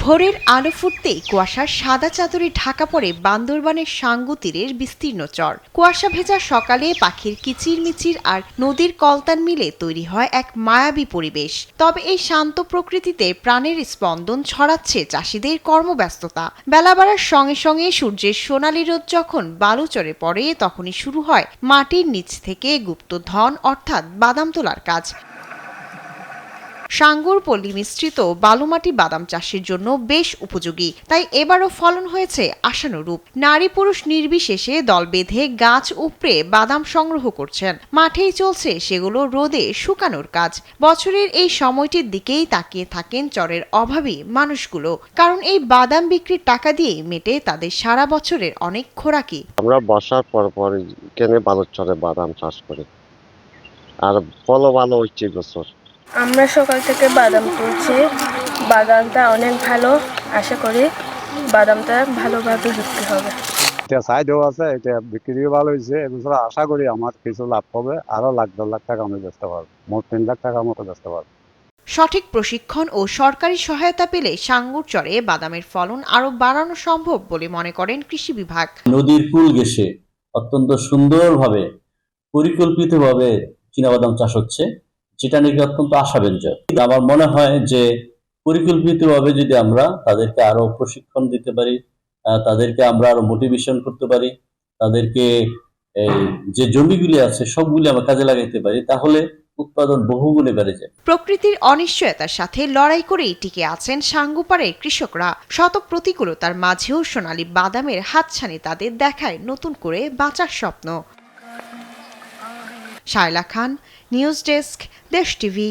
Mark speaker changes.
Speaker 1: ভোরের আলো ফুটতেই কুয়াশার সাদা চাদরে ঢাকা পড়ে বান্দরবানের সাঙ্গু তীরের বিস্তীর্ণ চর। কুয়াশা ভেজা সকালে পাখির কিচিরমিচির আর নদীর কলতান মিলে তৈরি হয় এক মায়াবী পরিবেশ। তবে এই শান্ত প্রকৃতিতে প্রাণের স্পন্দন ছড়াচ্ছে চাষিদের কর্মব্যস্ততা। বেলা বাড়ার সঙ্গে সঙ্গে সূর্যের সোনালি রোদ যখন বালুচরে পড়ে, তখনই শুরু হয় মাটির নিচ থেকে গুপ্তধন অর্থাৎ বাদাম তোলার কাজ। সাঙ্গুর পল্লী মিশ্রিত বালুমাটি বাদাম চাষের জন্য বেশ উপযোগী, তাই এবারও ফলন হয়েছে আশানুরূপ। নারী পুরুষ নির্বিশেষে দল বেঁধে গাছ উপড়ে বাদাম সংগ্রহ করছেন। মাঠেই চলছে সেগুলো রোদে শুকানোর কাজ। বছরের এই সময়টির দিকেই তাকিয়ে থাকেন চরের অভাবী মানুষগুলো, কারণ এই বাদাম বিক্রির টাকা দিয়েই মেটে তাদের সারা বছরের অনেক খোরাকি।
Speaker 2: আমরা বর্ষার পর কেনে বালুচরে বাদাম চাষ করি, আর ফলও ভালো হচ্ছে বছর।
Speaker 3: আমরা সকাল থেকে বাদাম তুলছি। বাদামটা অনেক ভালো, আশা করি বাদামটা ভালোভাবে বিক্রি হবে।
Speaker 4: এটা চাহিদাও আছে, এটা বিক্রিও ভালো হয়েছে। এবছর আশা করি আমার কিছু লাভ হবে, আরো লাখ 1.5 লাখ টাকা আমি বেচতে পারবো, মোট 3 লাখ টাকার মতো বেচতে পারবো।
Speaker 1: সঠিক প্রশিক্ষণ ও সরকারি সহায়তা পেলে সাঙ্গুর চরে বাদামের ফলন আরো বাড়ানো সম্ভব বলে মনে করেন কৃষি বিভাগ।
Speaker 5: নদীর কূল ঘেঁষে অত্যন্ত সুন্দরভাবে পরিকল্পিতভাবে চীনাবাদাম চাষ হচ্ছে, যেটা নাকি অত্যন্ত আশাব্যঞ্জক। আমার মনে হয় যে পরিকল্পিতভাবে যদি আমরা তাদেরকে আরো প্রশিক্ষণ দিতে পারি, তাদেরকে আমরা আরো মোটিভেশন করতে পারি, তাদেরকে এই যে জমিগুলি আছে সবগুলি আমরা কাজে লাগাইতে পারি, তাহলে উৎপাদন বহুগুণে বেড়ে যায়।
Speaker 1: প্রকৃতির অনিশ্চয়তার সাথে লড়াই করেই টিকে আছেন সাঙ্গুপাড়ের কৃষকরা। শত প্রতিকূলতার মাঝেও সোনালী বাদামের হাতছানি তাদের দেখায় নতুন করে বাঁচার স্বপ্ন। শায়লা খান, নিউজ ডেস্ক, দেশ টিভি।